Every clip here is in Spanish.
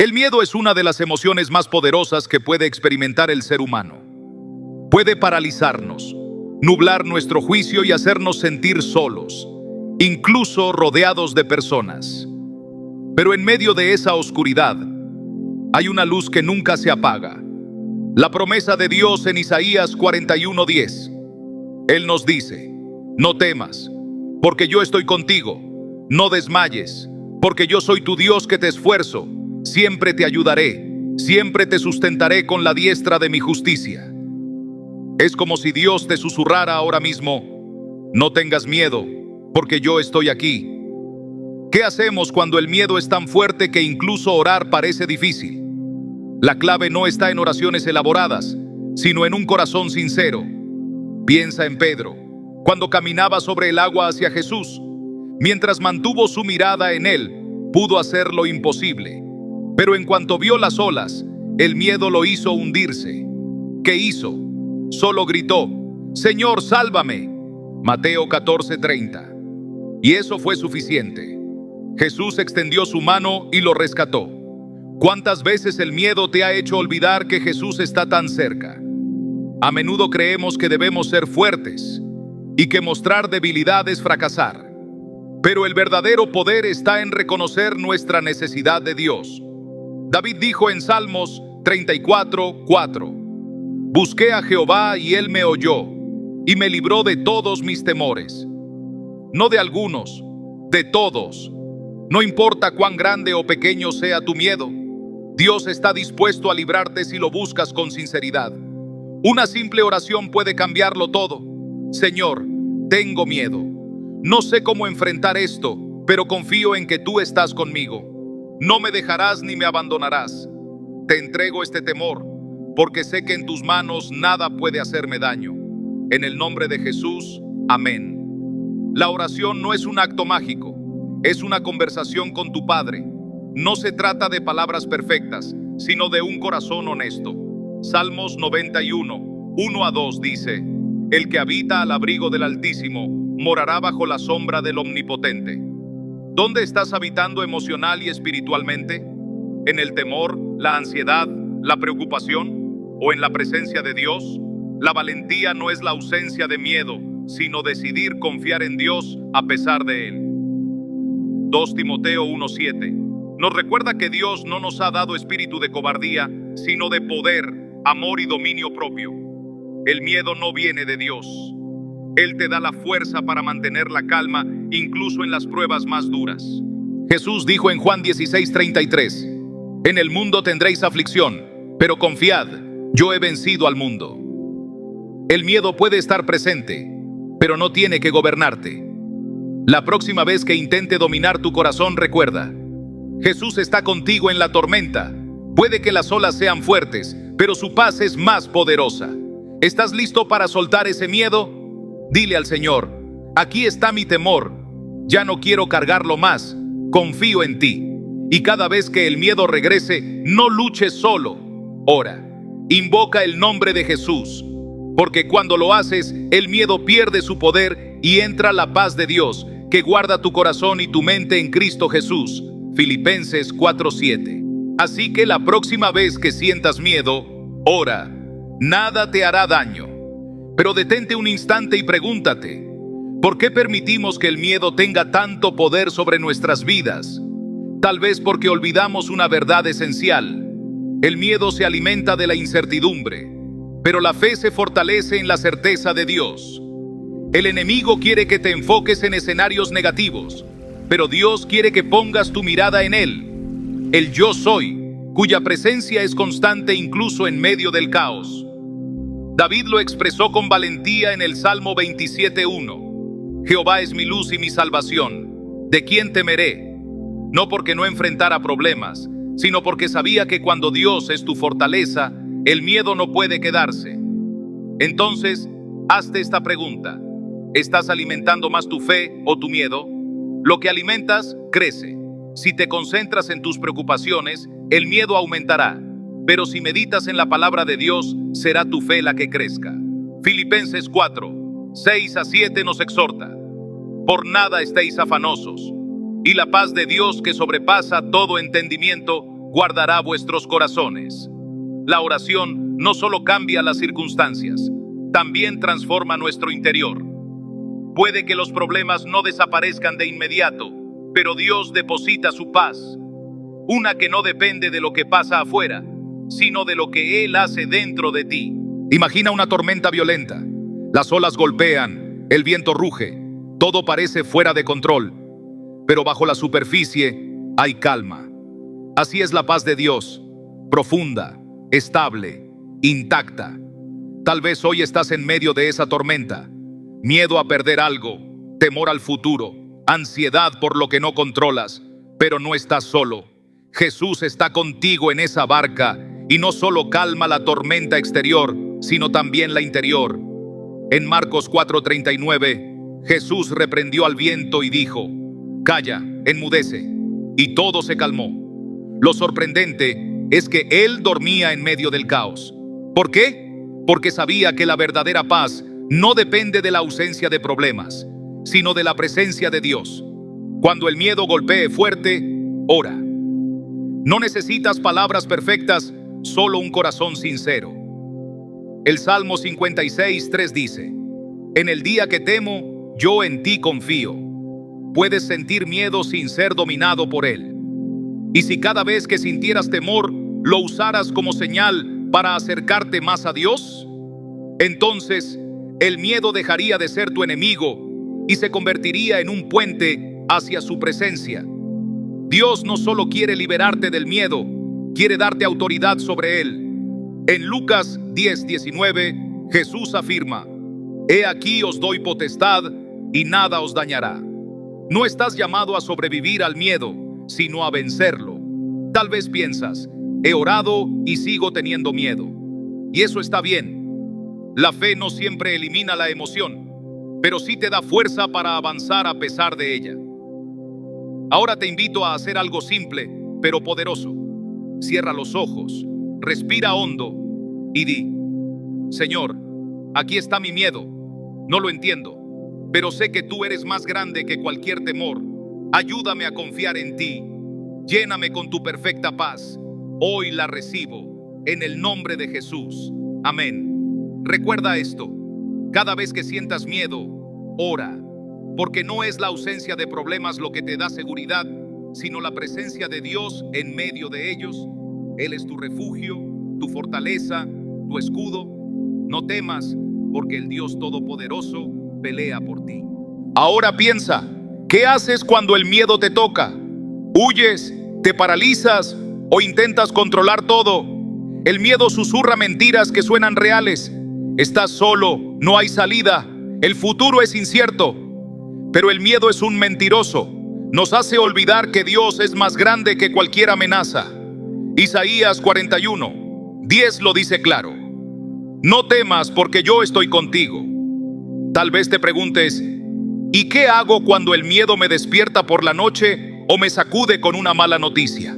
El miedo es una de las emociones más poderosas que puede experimentar el ser humano. Puede paralizarnos, nublar nuestro juicio y hacernos sentir solos, incluso rodeados de personas. Pero en medio de esa oscuridad, hay una luz que nunca se apaga. La promesa de Dios en Isaías 41:10. Él nos dice: no temas, porque yo estoy contigo. No desmayes, porque yo soy tu Dios que te esfuerzo. Siempre te ayudaré, siempre te sustentaré con la diestra de mi justicia. Es como si Dios te susurrara ahora mismo: no tengas miedo, porque yo estoy aquí. ¿Qué hacemos cuando el miedo es tan fuerte que incluso orar parece difícil? La clave no está en oraciones elaboradas, sino en un corazón sincero. Piensa en Pedro, cuando caminaba sobre el agua hacia Jesús. Mientras mantuvo su mirada en él, pudo hacer lo imposible. Pero en cuanto vio las olas, el miedo lo hizo hundirse. ¿Qué hizo? Solo gritó: Señor, sálvame. Mateo 14:30. Y eso fue suficiente. Jesús extendió su mano y lo rescató. ¿Cuántas veces el miedo te ha hecho olvidar que Jesús está tan cerca? A menudo creemos que debemos ser fuertes y que mostrar debilidad es fracasar. Pero el verdadero poder está en reconocer nuestra necesidad de Dios. David dijo en Salmos 34:4: busqué a Jehová y él me oyó y me libró de todos mis temores. No de algunos, de todos. No importa cuán grande o pequeño sea tu miedo, Dios está dispuesto a librarte si lo buscas con sinceridad. Una simple oración puede cambiarlo todo. Señor, tengo miedo. No sé cómo enfrentar esto, pero confío en que tú estás conmigo. No me dejarás ni me abandonarás. Te entrego este temor, porque sé que en tus manos nada puede hacerme daño. En el nombre de Jesús, amén. La oración no es un acto mágico, es una conversación con tu Padre. No se trata de palabras perfectas, sino de un corazón honesto. Salmos 91, 1-2 dice: el que habita al abrigo del Altísimo morará bajo la sombra del Omnipotente. ¿Dónde estás habitando emocional y espiritualmente? ¿En el temor, la ansiedad, la preocupación? ¿O en la presencia de Dios? La valentía no es la ausencia de miedo, sino decidir confiar en Dios a pesar de él. 2 Timoteo 1:7 nos recuerda que Dios no nos ha dado espíritu de cobardía, sino de poder, amor y dominio propio. El miedo no viene de Dios. Él te da la fuerza para mantener la calma, incluso en las pruebas más duras. Jesús dijo en Juan 16:33: en el mundo tendréis aflicción, pero confiad, yo he vencido al mundo. El miedo puede estar presente, pero no tiene que gobernarte. La próxima vez que intente dominar tu corazón, recuerda: Jesús está contigo en la tormenta. Puede que las olas sean fuertes, pero su paz es más poderosa. ¿Estás listo para soltar ese miedo? Dile al Señor: aquí está mi temor. Ya no quiero cargarlo más. Confío en ti. Y cada vez que el miedo regrese, no luches solo. Ora. Invoca el nombre de Jesús. Porque cuando lo haces, el miedo pierde su poder y entra la paz de Dios, que guarda tu corazón y tu mente en Cristo Jesús. Filipenses 4:7. Así que la próxima vez que sientas miedo, ora. Nada te hará daño. Pero detente un instante y pregúntate: ¿por qué permitimos que el miedo tenga tanto poder sobre nuestras vidas? Tal vez porque olvidamos una verdad esencial. El miedo se alimenta de la incertidumbre, pero la fe se fortalece en la certeza de Dios. El enemigo quiere que te enfoques en escenarios negativos, pero Dios quiere que pongas tu mirada en Él. El yo soy, cuya presencia es constante incluso en medio del caos. David lo expresó con valentía en el Salmo 27:1. Jehová es mi luz y mi salvación. ¿De quién temeré? No porque no enfrentara problemas, sino porque sabía que cuando Dios es tu fortaleza, el miedo no puede quedarse. Entonces, hazte esta pregunta: ¿estás alimentando más tu fe o tu miedo? Lo que alimentas, crece. Si te concentras en tus preocupaciones, el miedo aumentará. Pero si meditas en la palabra de Dios, será tu fe la que crezca. Filipenses 4:6-7 nos exhorta: por nada estéis afanosos, y la paz de Dios, que sobrepasa todo entendimiento, guardará vuestros corazones. La oración no solo cambia las circunstancias, también transforma nuestro interior. Puede que los problemas no desaparezcan de inmediato, pero Dios deposita su paz, una que no depende de lo que pasa afuera, sino de lo que Él hace dentro de ti. Imagina una tormenta violenta. Las olas golpean, el viento ruge, todo parece fuera de control, pero bajo la superficie hay calma. Así es la paz de Dios, profunda, estable, intacta. Tal vez hoy estás en medio de esa tormenta. Miedo a perder algo, temor al futuro, ansiedad por lo que no controlas, pero no estás solo. Jesús está contigo en esa barca y no solo calma la tormenta exterior, sino también la interior. En Marcos 4:39, Jesús reprendió al viento y dijo: «Calla, enmudece», y todo se calmó. Lo sorprendente es que Él dormía en medio del caos. ¿Por qué? Porque sabía que la verdadera paz no depende de la ausencia de problemas, sino de la presencia de Dios. Cuando el miedo golpee fuerte, ora. No necesitas palabras perfectas, solo un corazón sincero. El Salmo 56:3 dice: «En el día que temo, yo en ti confío». Puedes sentir miedo sin ser dominado por él. Y si cada vez que sintieras temor, lo usaras como señal para acercarte más a Dios, entonces el miedo dejaría de ser tu enemigo y se convertiría en un puente hacia su presencia. Dios no solo quiere liberarte del miedo, quiere darte autoridad sobre él. En Lucas 10:19, Jesús afirma: «He aquí os doy potestad y nada os dañará». No estás llamado a sobrevivir al miedo, sino a vencerlo. Tal vez piensas: he orado y sigo teniendo miedo. Y eso está bien. La fe no siempre elimina la emoción, pero sí te da fuerza para avanzar a pesar de ella. Ahora te invito a hacer algo simple, pero poderoso. Cierra los ojos, respira hondo y di: «Señor, aquí está mi miedo. No lo entiendo, pero sé que tú eres más grande que cualquier temor. Ayúdame a confiar en ti. Lléname con tu perfecta paz. Hoy la recibo, en el nombre de Jesús. Amén». Recuerda esto: cada vez que sientas miedo, ora, porque no es la ausencia de problemas lo que te da seguridad, sino la presencia de Dios en medio de ellos. Él es tu refugio, tu fortaleza, tu escudo. No temas, porque el Dios Todopoderoso pelea por ti. Ahora piensa: ¿qué haces cuando el miedo te toca? ¿Huyes, te paralizas o intentas controlar todo? El miedo susurra mentiras que suenan reales. Estás solo, no hay salida, el futuro es incierto. Pero el miedo es un mentiroso. Nos hace olvidar que Dios es más grande que cualquier amenaza. Isaías 41:10 lo dice claro: «No temas, porque yo estoy contigo». Tal vez te preguntes: ¿y qué hago cuando el miedo me despierta por la noche o me sacude con una mala noticia?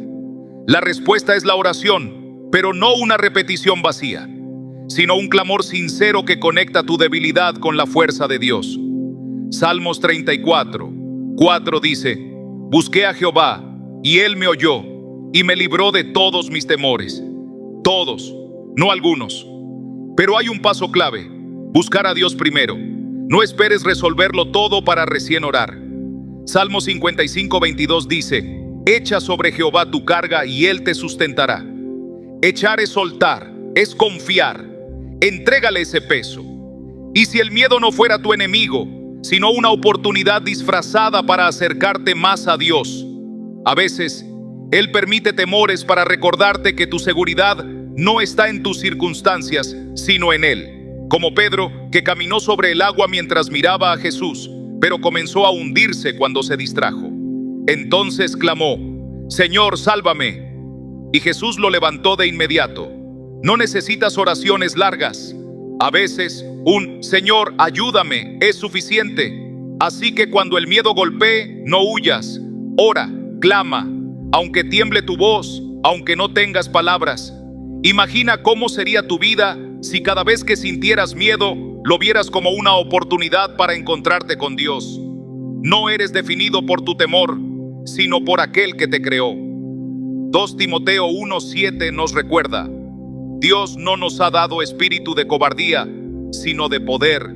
La respuesta es la oración, pero no una repetición vacía, sino un clamor sincero que conecta tu debilidad con la fuerza de Dios. Salmos 34:4 dice: «Busqué a Jehová, y él me oyó, y me libró de todos mis temores». Todos, no algunos. Pero hay un paso clave: buscar a Dios primero. No esperes resolverlo todo para recién orar. Salmo 55:22 dice: «Echa sobre Jehová tu carga y él te sustentará». Echar es soltar, es confiar. Entrégale ese peso. Y si el miedo no fuera tu enemigo, sino una oportunidad disfrazada para acercarte más a Dios. A veces, Él permite temores para recordarte que tu seguridad no está en tus circunstancias, sino en Él. Como Pedro, que caminó sobre el agua mientras miraba a Jesús, pero comenzó a hundirse cuando se distrajo. Entonces clamó: «Señor, sálvame». Y Jesús lo levantó de inmediato. No necesitas oraciones largas. A veces, un «Señor, ayúdame» es suficiente. Así que cuando el miedo golpee, no huyas. Ora, clama, aunque tiemble tu voz, aunque no tengas palabras. Imagina cómo sería tu vida si cada vez que sintieras miedo, lo vieras como una oportunidad para encontrarte con Dios. No eres definido por tu temor, sino por aquel que te creó. 2 Timoteo 1:7 nos recuerda: Dios no nos ha dado espíritu de cobardía, sino de poder,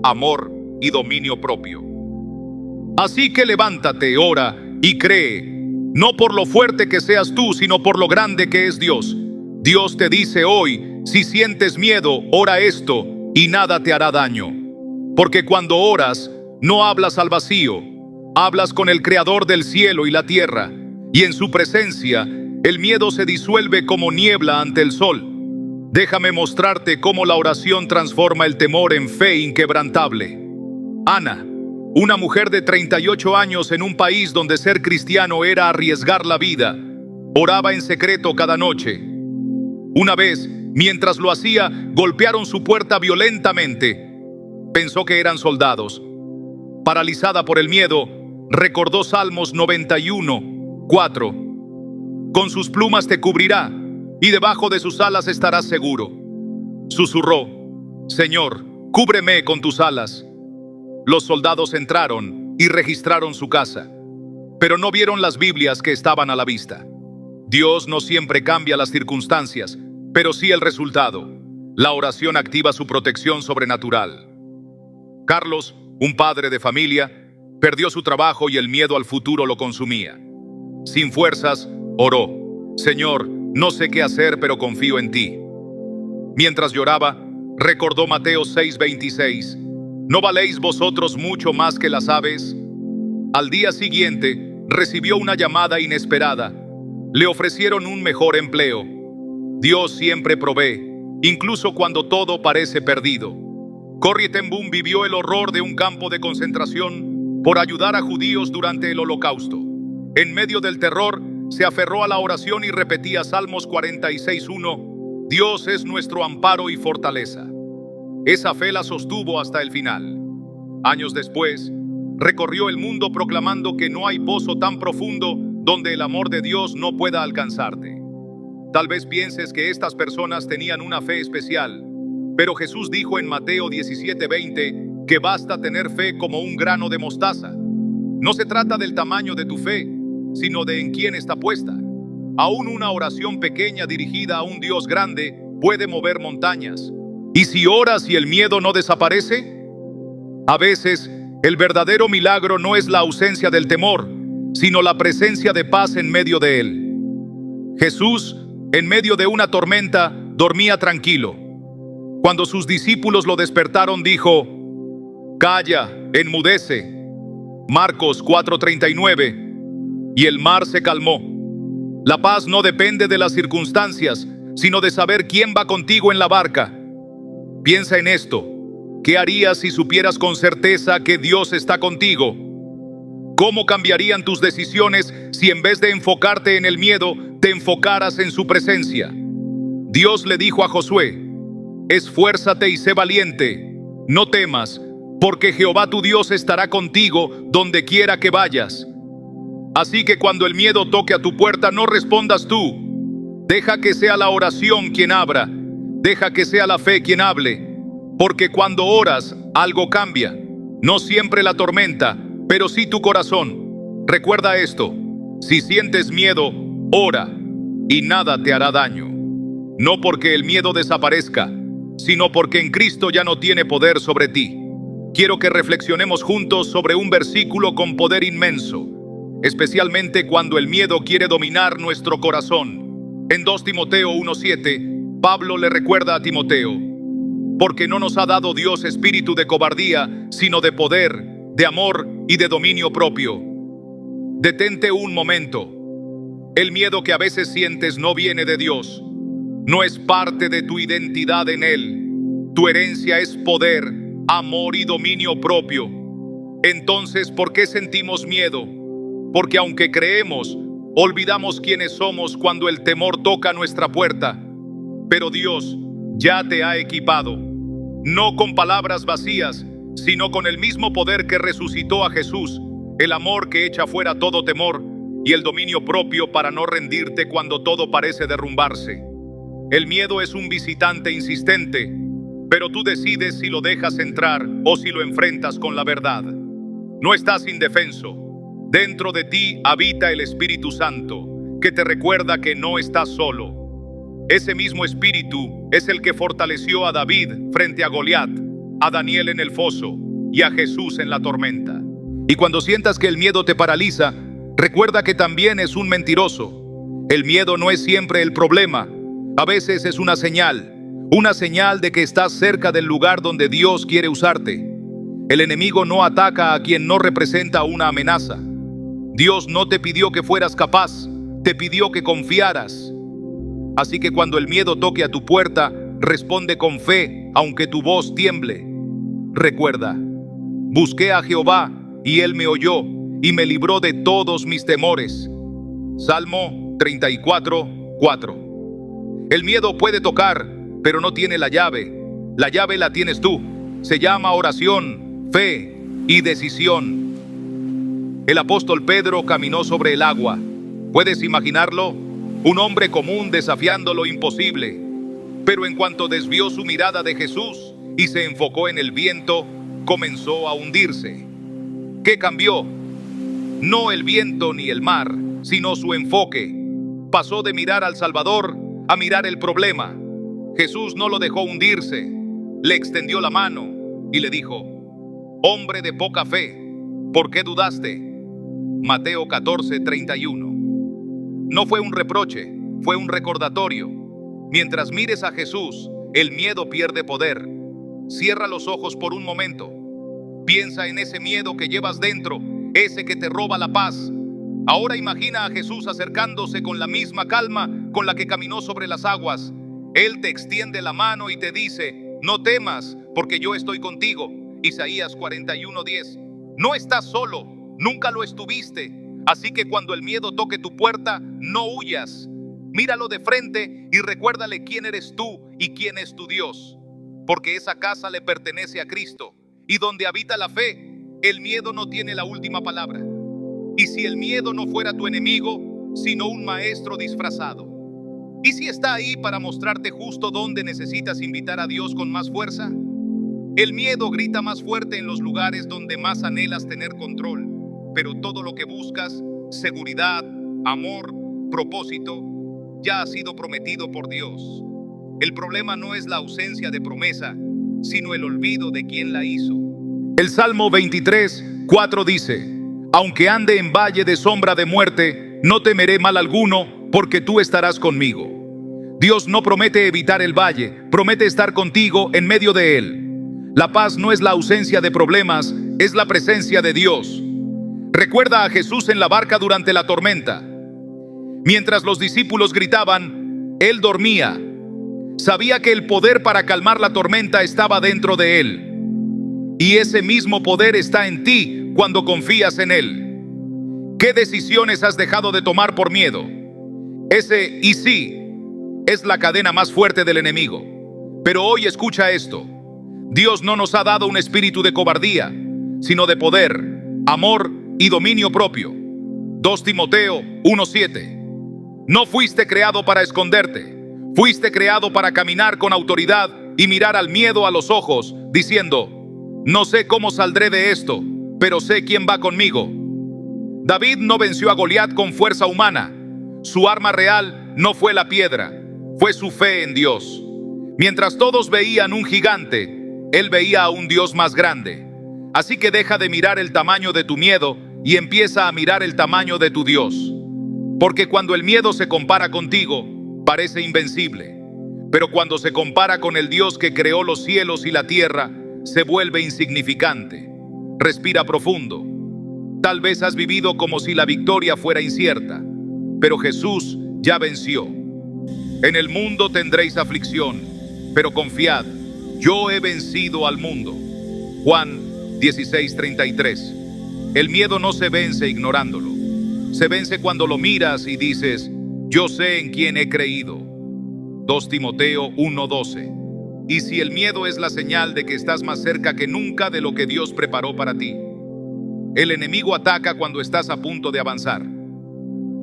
amor y dominio propio. Así que levántate, ora y cree, no por lo fuerte que seas tú, sino por lo grande que es Dios. Dios te dice hoy: si sientes miedo, ora esto y nada te hará daño. Porque cuando oras, no hablas al vacío, hablas con el Creador del cielo y la tierra, y en su presencia el miedo se disuelve como niebla ante el sol. Déjame mostrarte cómo la oración transforma el temor en fe inquebrantable. Ana, una mujer de 38 años en un país donde ser cristiano era arriesgar la vida, oraba en secreto cada noche. Una vez, mientras lo hacía, golpearon su puerta violentamente. Pensó que eran soldados. Paralizada por el miedo, recordó Salmos 91:4. Con sus plumas te cubrirá, y debajo de sus alas estarás seguro. Susurró: Señor, cúbreme con tus alas. Los soldados entraron y registraron su casa, pero no vieron las Biblias que estaban a la vista. Dios no siempre cambia las circunstancias, pero sí el resultado. La oración activa su protección sobrenatural. Carlos, un padre de familia, perdió su trabajo y el miedo al futuro lo consumía. Sin fuerzas, oró: Señor, no sé qué hacer, pero confío en ti. Mientras lloraba, recordó Mateo 6:26. ¿No valéis vosotros mucho más que las aves? Al día siguiente, recibió una llamada inesperada. Le ofrecieron un mejor empleo. Dios siempre provee, incluso cuando todo parece perdido. Corrie ten Boom vivió el horror de un campo de concentración por ayudar a judíos durante el Holocausto. En medio del terror, se aferró a la oración y repetía Salmos 46:1: Dios es nuestro amparo y fortaleza. Esa fe la sostuvo hasta el final. Años después, recorrió el mundo proclamando que no hay pozo tan profundo donde el amor de Dios no pueda alcanzarte. Tal vez pienses que estas personas tenían una fe especial, pero Jesús dijo en Mateo 17:20 que basta tener fe como un grano de mostaza. No se trata del tamaño de tu fe, sino de en quién está puesta. Aún una oración pequeña dirigida a un Dios grande puede mover montañas. ¿Y si oras y el miedo no desaparece? A veces, el verdadero milagro no es la ausencia del temor, sino la presencia de paz en medio de él. Jesús, en medio de una tormenta, dormía tranquilo. Cuando sus discípulos lo despertaron, dijo: Calla, enmudece. Marcos 4:39. Y el mar se calmó. La paz no depende de las circunstancias, sino de saber quién va contigo en la barca. Piensa en esto: ¿qué harías si supieras con certeza que Dios está contigo? ¿Cómo cambiarían tus decisiones si en vez de enfocarte en el miedo, te enfocaras en su presencia? Dios le dijo a Josué: Esfuérzate y sé valiente, no temas, porque Jehová tu Dios estará contigo donde quiera que vayas. Así que cuando el miedo toque a tu puerta, no respondas tú. Deja que sea la oración quien abra. Deja que sea la fe quien hable, porque cuando oras, algo cambia. No siempre la tormenta, pero sí tu corazón. Recuerda esto: si sientes miedo, ora, y nada te hará daño. No porque el miedo desaparezca, sino porque en Cristo ya no tiene poder sobre ti. Quiero que reflexionemos juntos sobre un versículo con poder inmenso, especialmente cuando el miedo quiere dominar nuestro corazón. En 2 Timoteo 1:7, Pablo le recuerda a Timoteo: porque no nos ha dado Dios espíritu de cobardía, sino de poder, de amor y de dominio propio. Detente un momento. El miedo que a veces sientes no viene de Dios. No es parte de tu identidad en Él. Tu herencia es poder, amor y dominio propio. Entonces, ¿por qué sentimos miedo? Porque aunque creemos, olvidamos quiénes somos cuando el temor toca nuestra puerta. Pero Dios ya te ha equipado, no con palabras vacías, sino con el mismo poder que resucitó a Jesús, el amor que echa fuera todo temor y el dominio propio para no rendirte cuando todo parece derrumbarse. El miedo es un visitante insistente, pero tú decides si lo dejas entrar o si lo enfrentas con la verdad. No estás indefenso. Dentro de ti habita el Espíritu Santo, que te recuerda que no estás solo. Ese mismo espíritu es el que fortaleció a David frente a Goliat, a Daniel en el foso y a Jesús en la tormenta. Y cuando sientas que el miedo te paraliza, recuerda que también es un mentiroso. El miedo no es siempre el problema. A veces es una señal de que estás cerca del lugar donde Dios quiere usarte. El enemigo no ataca a quien no representa una amenaza. Dios no te pidió que fueras capaz, te pidió que confiaras. Así que cuando el miedo toque a tu puerta, responde con fe, aunque tu voz tiemble. Recuerda, busqué a Jehová y Él me oyó y me libró de todos mis temores. Salmo 34:4. El miedo puede tocar, pero no tiene la llave. La llave la tienes tú. Se llama oración, fe y decisión. El apóstol Pedro caminó sobre el agua. ¿Puedes imaginarlo? Un hombre común desafiando lo imposible. Pero en cuanto desvió su mirada de Jesús y se enfocó en el viento, comenzó a hundirse. ¿Qué cambió? No el viento ni el mar, sino su enfoque. Pasó de mirar al Salvador a mirar el problema. Jesús no lo dejó hundirse. Le extendió la mano y le dijo: hombre de poca fe, ¿por qué dudaste? Mateo 14:31. No fue un reproche, fue un recordatorio. Mientras mires a Jesús, el miedo pierde poder. Cierra los ojos por un momento. Piensa en ese miedo que llevas dentro, ese que te roba la paz. Ahora imagina a Jesús acercándose con la misma calma con la que caminó sobre las aguas. Él te extiende la mano y te dice: no temas, porque yo estoy contigo. Isaías 41:10. No estás solo, nunca lo estuviste. Así que cuando el miedo toque tu puerta, no huyas. Míralo de frente y recuérdale quién eres tú y quién es tu Dios. Porque esa casa le pertenece a Cristo. Y donde habita la fe, el miedo no tiene la última palabra. Y si el miedo no fuera tu enemigo, sino un maestro disfrazado. ¿Y si está ahí para mostrarte justo dónde necesitas invitar a Dios con más fuerza? El miedo grita más fuerte en los lugares donde más anhelas tener control. Pero todo lo que buscas, seguridad, amor, propósito, ya ha sido prometido por Dios. El problema no es la ausencia de promesa, sino el olvido de quien la hizo. El Salmo 23:4 dice: aunque ande en valle de sombra de muerte, no temeré mal alguno, porque tú estarás conmigo. Dios no promete evitar el valle, promete estar contigo en medio de él. La paz no es la ausencia de problemas, es la presencia de Dios. Recuerda a Jesús en la barca durante la tormenta. Mientras los discípulos gritaban, Él dormía. Sabía que el poder para calmar la tormenta estaba dentro de Él. Y ese mismo poder está en ti cuando confías en Él. ¿Qué decisiones has dejado de tomar por miedo? Ese "y sí" es la cadena más fuerte del enemigo. Pero hoy escucha esto. Dios no nos ha dado un espíritu de cobardía, sino de poder, amor y dominio propio. 2 Timoteo 1:7. No fuiste creado para esconderte. Fuiste creado para caminar con autoridad y mirar al miedo a los ojos, diciendo: no sé cómo saldré de esto, pero sé quién va conmigo. David no venció a Goliat con fuerza humana. Su arma real no fue la piedra, fue su fe en Dios. Mientras todos veían un gigante, él veía a un Dios más grande. Así que deja de mirar el tamaño de tu miedo y empieza a mirar el tamaño de tu Dios. Porque cuando el miedo se compara contigo, parece invencible. Pero cuando se compara con el Dios que creó los cielos y la tierra, se vuelve insignificante. Respira profundo. Tal vez has vivido como si la victoria fuera incierta, pero Jesús ya venció. En el mundo tendréis aflicción, pero confiad, yo he vencido al mundo. Juan 16:33. El miedo no se vence ignorándolo. Se vence cuando lo miras y dices: yo sé en quién he creído. 2 Timoteo 1:12. Y si el miedo es la señal de que estás más cerca que nunca de lo que Dios preparó para ti. El enemigo ataca cuando estás a punto de avanzar.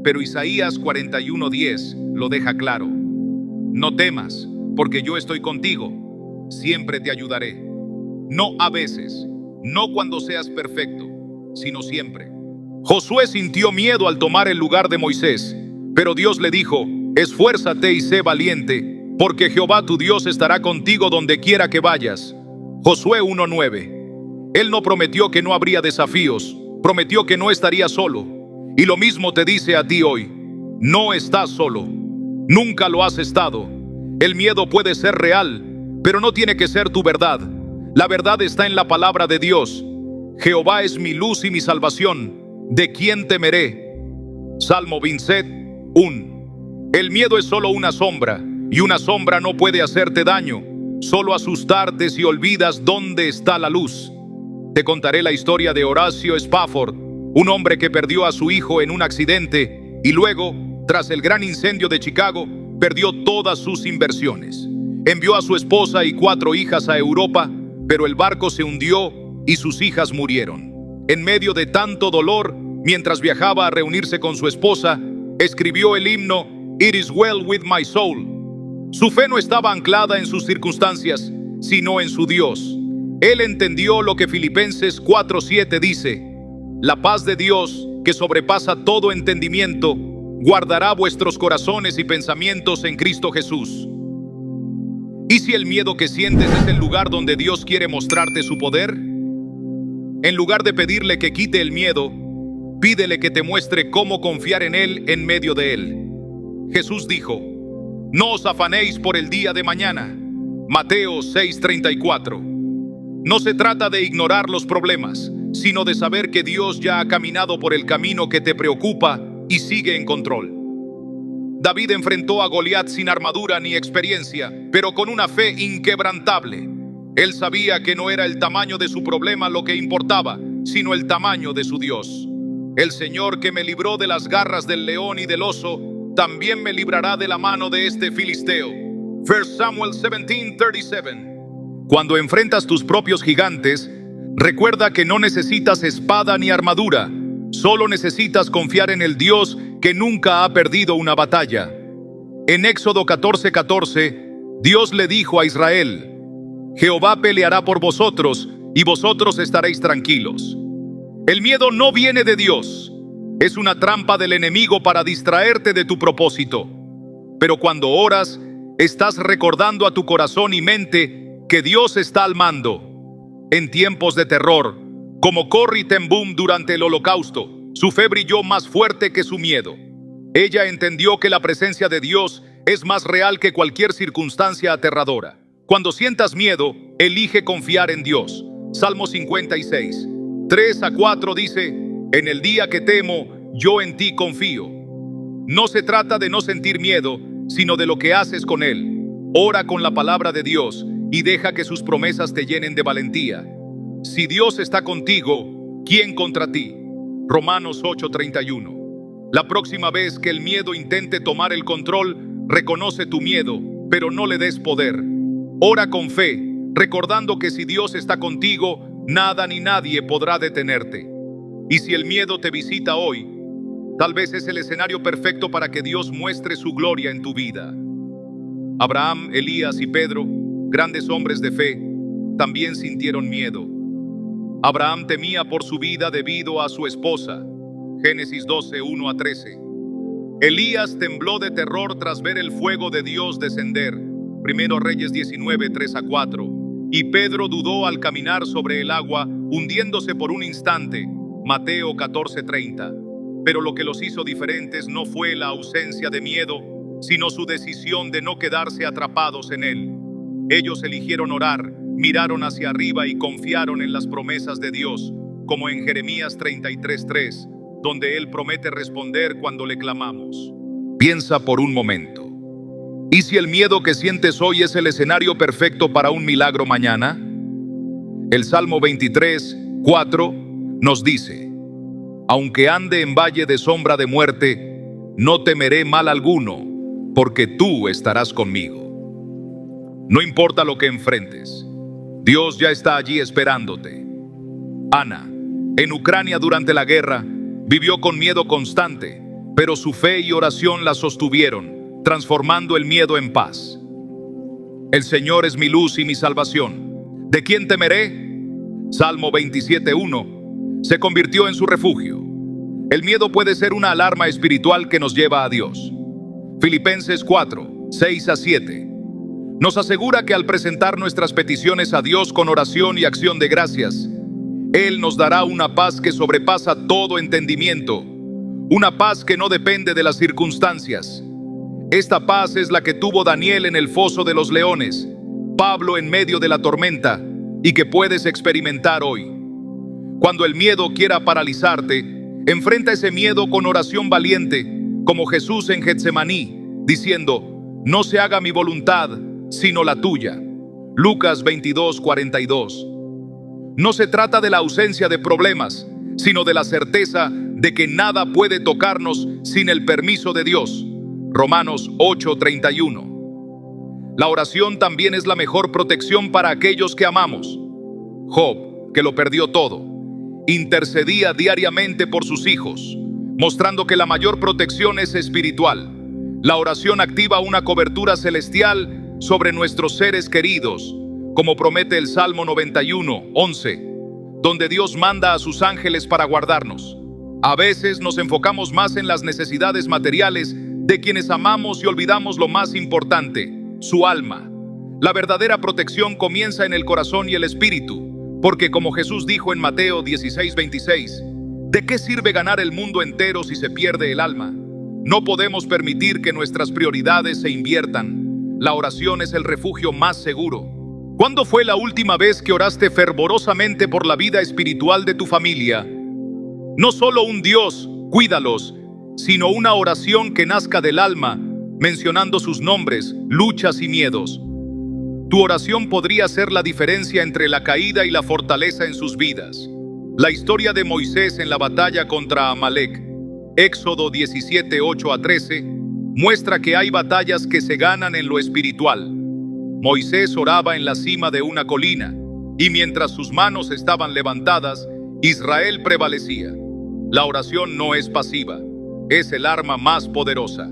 Pero Isaías 41:10 lo deja claro. No temas, porque yo estoy contigo. Siempre te ayudaré. No a veces, no cuando seas perfecto, sino siempre. Josué sintió miedo al tomar el lugar de Moisés, Pero Dios le dijo: esfuérzate y sé valiente, porque Jehová tu Dios estará contigo donde quiera que vayas. Josué 1:9. Él no prometió que no habría desafíos, prometió que no estaría solo. Y lo mismo te dice a ti hoy: no estás solo, nunca lo has estado. El miedo puede ser real, pero no tiene que ser tu verdad. La verdad está en la palabra de Dios. Jehová es mi luz y mi salvación, ¿de quién temeré? Salmo 27:1. El miedo es solo una sombra, y una sombra no puede hacerte daño, solo asustarte si olvidas dónde está la luz. Te contaré la historia de Horacio Spafford, un hombre que perdió a su hijo en un accidente y luego, tras el gran incendio de Chicago, perdió todas sus inversiones. Envió a su esposa y 4 hijas a Europa, pero el barco se hundió y sus hijas murieron. En medio de tanto dolor, mientras viajaba a reunirse con su esposa, escribió el himno It is well with my soul. Su fe no estaba anclada en sus circunstancias, sino en su Dios. Él entendió lo que Filipenses 4:7 dice: la paz de Dios, que sobrepasa todo entendimiento, guardará vuestros corazones y pensamientos en Cristo Jesús. ¿Y si el miedo que sientes es el lugar donde Dios quiere mostrarte su poder? En lugar de pedirle que quite el miedo, pídele que te muestre cómo confiar en Él en medio de él. Jesús dijo: no os afanéis por el día de mañana. Mateo 6:34. No se trata de ignorar los problemas, sino de saber que Dios ya ha caminado por el camino que te preocupa y sigue en control. David enfrentó a Goliat sin armadura ni experiencia, pero con una fe inquebrantable. Él sabía que no era el tamaño de su problema lo que importaba, sino el tamaño de su Dios. El Señor que me libró de las garras del león y del oso, también me librará de la mano de este filisteo. 1 Samuel 17:37. Cuando enfrentas tus propios gigantes, recuerda que no necesitas espada ni armadura, solo necesitas confiar en el Dios que nunca ha perdido una batalla. En Éxodo 14:14, Dios le dijo a Israel: Jehová peleará por vosotros y vosotros estaréis tranquilos. El miedo no viene de Dios, es una trampa del enemigo para distraerte de tu propósito. Pero cuando oras, estás recordando a tu corazón y mente que Dios está al mando. En tiempos de terror, como Corrie ten Boom durante el Holocausto, su fe brilló más fuerte que su miedo. Ella entendió que la presencia de Dios es más real que cualquier circunstancia aterradora. Cuando sientas miedo, elige confiar en Dios. Salmo 56, 3-4 dice: en el día que temo, yo en ti confío. No se trata de no sentir miedo, sino de lo que haces con él. Ora con la palabra de Dios y deja que sus promesas te llenen de valentía. Si Dios está contigo, ¿quién contra ti? Romanos 8:31. La próxima vez que el miedo intente tomar el control, reconoce tu miedo, pero no le des poder. Ora con fe, recordando que si Dios está contigo, nada ni nadie podrá detenerte. Y si el miedo te visita hoy, tal vez es el escenario perfecto para que Dios muestre su gloria en tu vida. Abraham, Elías y Pedro, grandes hombres de fe, también sintieron miedo. Abraham temía por su vida debido a su esposa. Génesis 12:1-13. Elías tembló de terror tras ver el fuego de Dios descender. 1 Reyes 19:3-4. Y Pedro dudó al caminar sobre el agua, hundiéndose por un instante. Mateo 14:30. Pero lo que los hizo diferentes no fue la ausencia de miedo, sino su decisión de no quedarse atrapados en él. Ellos eligieron orar, miraron hacia arriba y confiaron en las promesas de Dios, como en Jeremías 33:3, donde Él promete responder cuando le clamamos. Piensa por un momento. ¿Y si el miedo que sientes hoy es el escenario perfecto para un milagro mañana? El Salmo 23:4 nos dice: aunque ande en valle de sombra de muerte, no temeré mal alguno, porque tú estarás conmigo. No importa lo que enfrentes, Dios ya está allí esperándote. Ana, en Ucrania durante la guerra, vivió con miedo constante, pero su fe y oración la sostuvieron, transformando el miedo en paz. El Señor es mi luz y mi salvación. ¿De quién temeré? Salmo 27:1 se convirtió en su refugio. El miedo puede ser una alarma espiritual que nos lleva a Dios. Filipenses 4, 6 a 7. Nos asegura que al presentar nuestras peticiones a Dios con oración y acción de gracias, Él nos dará una paz que sobrepasa todo entendimiento, una paz que no depende de las circunstancias. Esta paz es la que tuvo Daniel en el foso de los leones, Pablo en medio de la tormenta, y que puedes experimentar hoy. Cuando el miedo quiera paralizarte, enfrenta ese miedo con oración valiente, como Jesús en Getsemaní, diciendo: no se haga mi voluntad, sino la tuya. Lucas 22, 42. No se trata de la ausencia de problemas, sino de la certeza de que nada puede tocarnos sin el permiso de Dios. Romanos 8, 31. La oración también es la mejor protección para aquellos que amamos. Job, que lo perdió todo, intercedía diariamente por sus hijos, mostrando que la mayor protección es espiritual. La oración activa una cobertura celestial sobre nuestros seres queridos, como promete el Salmo 91, 11, donde Dios manda a sus ángeles para guardarnos. A veces nos enfocamos más en las necesidades materiales de quienes amamos y olvidamos lo más importante, su alma. La verdadera protección comienza en el corazón y el espíritu, porque como Jesús dijo en Mateo 16, 26, ¿de qué sirve ganar el mundo entero si se pierde el alma? No podemos permitir que nuestras prioridades se inviertan. La oración es el refugio más seguro. ¿Cuándo fue la última vez que oraste fervorosamente por la vida espiritual de tu familia? No solo un Dios, cuídalos, sino una oración que nazca del alma, mencionando sus nombres, luchas y miedos. Tu oración podría ser la diferencia entre la caída y la fortaleza en sus vidas. La historia de Moisés en la batalla contra Amalek, Éxodo 17, 8 a 13, muestra que hay batallas que se ganan en lo espiritual. Moisés oraba en la cima de una colina, y mientras sus manos estaban levantadas, Israel prevalecía. La oración no es pasiva, es el arma más poderosa.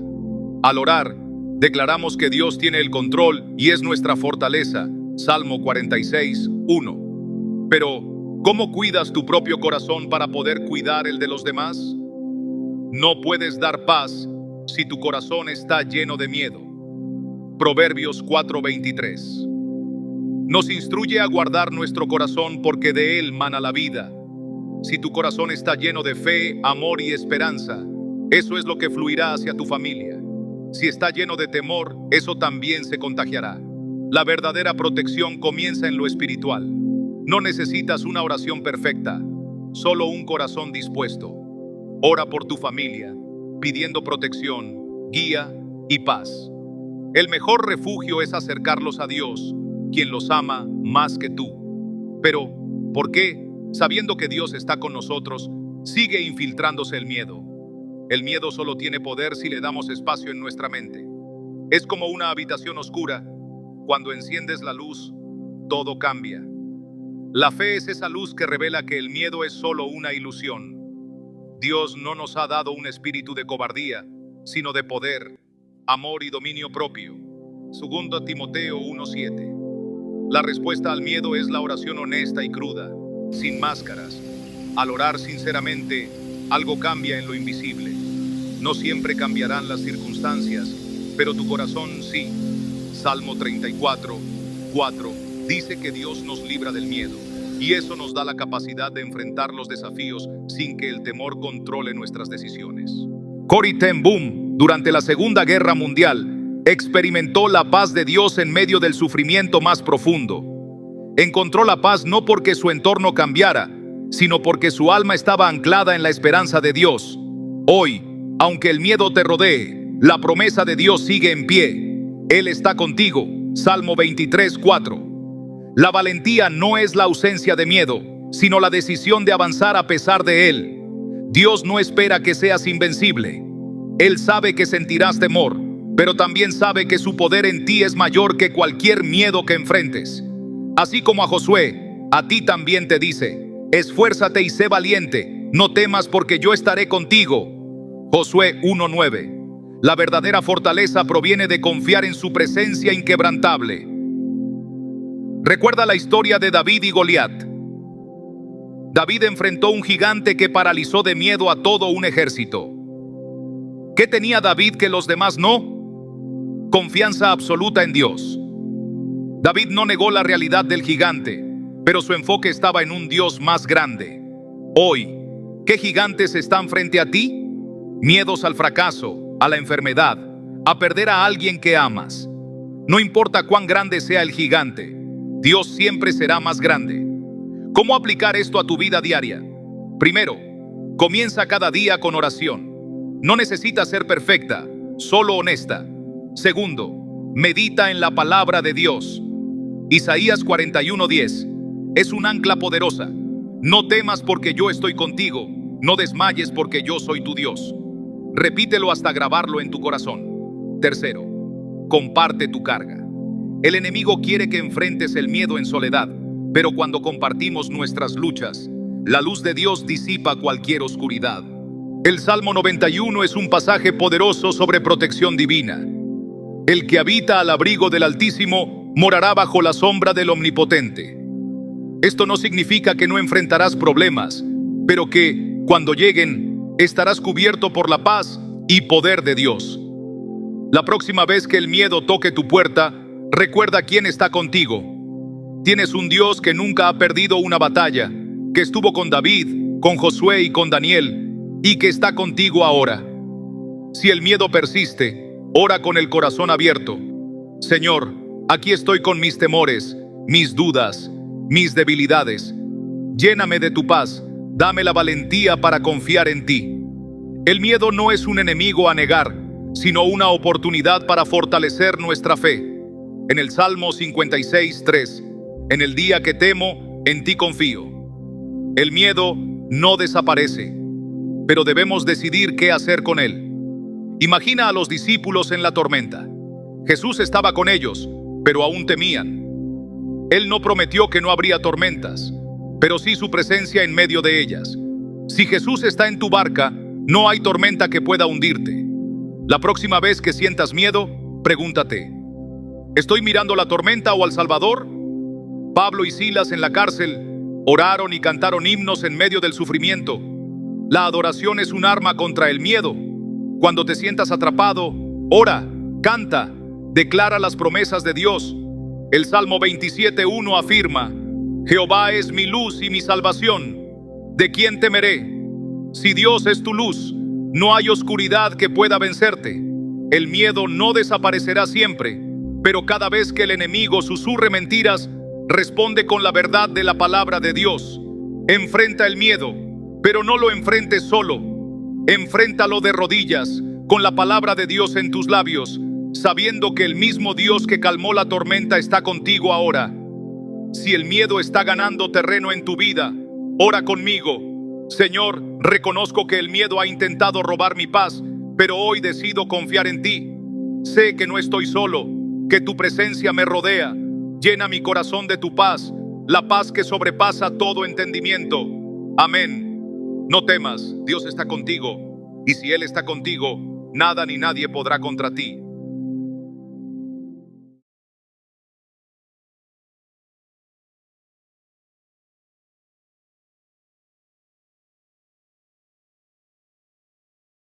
Al orar, declaramos que Dios tiene el control y es nuestra fortaleza. Salmo 46, 1. Pero, ¿cómo cuidas tu propio corazón para poder cuidar el de los demás? No puedes dar paz si tu corazón está lleno de miedo. Proverbios 4:23. Nos instruye a guardar nuestro corazón porque de él mana la vida. Si tu corazón está lleno de fe, amor y esperanza, eso es lo que fluirá hacia tu familia. Si está lleno de temor, eso también se contagiará. La verdadera protección comienza en lo espiritual. No necesitas una oración perfecta, solo un corazón dispuesto. Ora por tu familia, pidiendo protección, guía y paz. El mejor refugio es acercarlos a Dios, quien los ama más que tú. Pero, ¿por qué, sabiendo que Dios está con nosotros, sigue infiltrándose el miedo? El miedo solo tiene poder si le damos espacio en nuestra mente. Es como una habitación oscura. Cuando enciendes la luz, todo cambia. La fe es esa luz que revela que el miedo es solo una ilusión. Dios no nos ha dado un espíritu de cobardía, sino de poder, amor y dominio propio. 2 Timoteo 1:7. La respuesta al miedo es la oración honesta y cruda, sin máscaras. Al orar sinceramente, algo cambia en lo invisible. No siempre cambiarán las circunstancias, pero tu corazón sí. Salmo 34:4 dice que Dios nos libra del miedo, y eso nos da la capacidad de enfrentar los desafíos sin que el temor controle nuestras decisiones. Corrie ten Boom, durante la Segunda Guerra Mundial, experimentó la paz de Dios en medio del sufrimiento más profundo. Encontró la paz no porque su entorno cambiara, sino porque su alma estaba anclada en la esperanza de Dios. Hoy, aunque el miedo te rodee, la promesa de Dios sigue en pie. Él está contigo. Salmo 23:4. La valentía no es la ausencia de miedo, sino la decisión de avanzar a pesar de él. Dios no espera que seas invencible. Él sabe que sentirás temor, pero también sabe que su poder en ti es mayor que cualquier miedo que enfrentes. Así como a Josué, a ti también te dice: esfuérzate y sé valiente, no temas porque yo estaré contigo. Josué 1:9. La verdadera fortaleza proviene de confiar en su presencia inquebrantable. Recuerda la historia de David y Goliat. David enfrentó un gigante que paralizó de miedo a todo un ejército. ¿Qué tenía David que los demás no? Confianza absoluta en Dios. David no negó la realidad del gigante, pero su enfoque estaba en un Dios más grande. Hoy, ¿qué gigantes están frente a ti? Miedos al fracaso, a la enfermedad, a perder a alguien que amas. No importa cuán grande sea el gigante, Dios siempre será más grande. ¿Cómo aplicar esto a tu vida diaria? Primero, comienza cada día con oración. No necesitas ser perfecta, solo honesta. Segundo, medita en la palabra de Dios. Isaías 41:10 es un ancla poderosa. No temas porque yo estoy contigo, no desmayes porque yo soy tu Dios. Repítelo hasta grabarlo en tu corazón. Tercero, comparte tu carga. El enemigo quiere que enfrentes el miedo en soledad, pero cuando compartimos nuestras luchas, la luz de Dios disipa cualquier oscuridad. El Salmo 91 es un pasaje poderoso sobre protección divina. El que habita al abrigo del Altísimo morará bajo la sombra del Omnipotente. Esto no significa que no enfrentarás problemas, pero que, cuando lleguen, estarás cubierto por la paz y poder de Dios. La próxima vez que el miedo toque tu puerta, recuerda quién está contigo. Tienes un Dios que nunca ha perdido una batalla, que estuvo con David, con Josué y con Daniel, y que está contigo ahora. Si el miedo persiste, ora con el corazón abierto. Señor, aquí estoy con mis temores, mis dudas, mis debilidades. Lléname de tu paz, dame la valentía para confiar en ti. El miedo no es un enemigo a negar, sino una oportunidad para fortalecer nuestra fe. En el Salmo 56:3, en el día que temo, en ti confío. El miedo no desaparece, pero debemos decidir qué hacer con él. Imagina a los discípulos en la tormenta. Jesús estaba con ellos, pero aún temían. Él no prometió que no habría tormentas, pero sí su presencia en medio de ellas. Si Jesús está en tu barca, no hay tormenta que pueda hundirte. La próxima vez que sientas miedo, pregúntate: ¿estoy mirando la tormenta o al Salvador? Pablo y Silas en la cárcel oraron y cantaron himnos en medio del sufrimiento. La adoración es un arma contra el miedo. Cuando te sientas atrapado, ora, canta, declara las promesas de Dios. El Salmo 27:1 afirma: Jehová es mi luz y mi salvación. ¿De quién temeré? Si Dios es tu luz, no hay oscuridad que pueda vencerte. El miedo no desaparecerá siempre, pero cada vez que el enemigo susurre mentiras, responde con la verdad de la palabra de Dios. Enfrenta el miedo, pero no lo enfrentes solo. Enfréntalo de rodillas, con la palabra de Dios en tus labios, sabiendo que el mismo Dios que calmó la tormenta está contigo ahora. Si el miedo está ganando terreno en tu vida, ora conmigo. Señor, reconozco que el miedo ha intentado robar mi paz, pero hoy decido confiar en ti. Sé que no estoy solo, que tu presencia me rodea. Llena mi corazón de tu paz, la paz que sobrepasa todo entendimiento. Amén. No temas, Dios está contigo, y si Él está contigo, nada ni nadie podrá contra ti.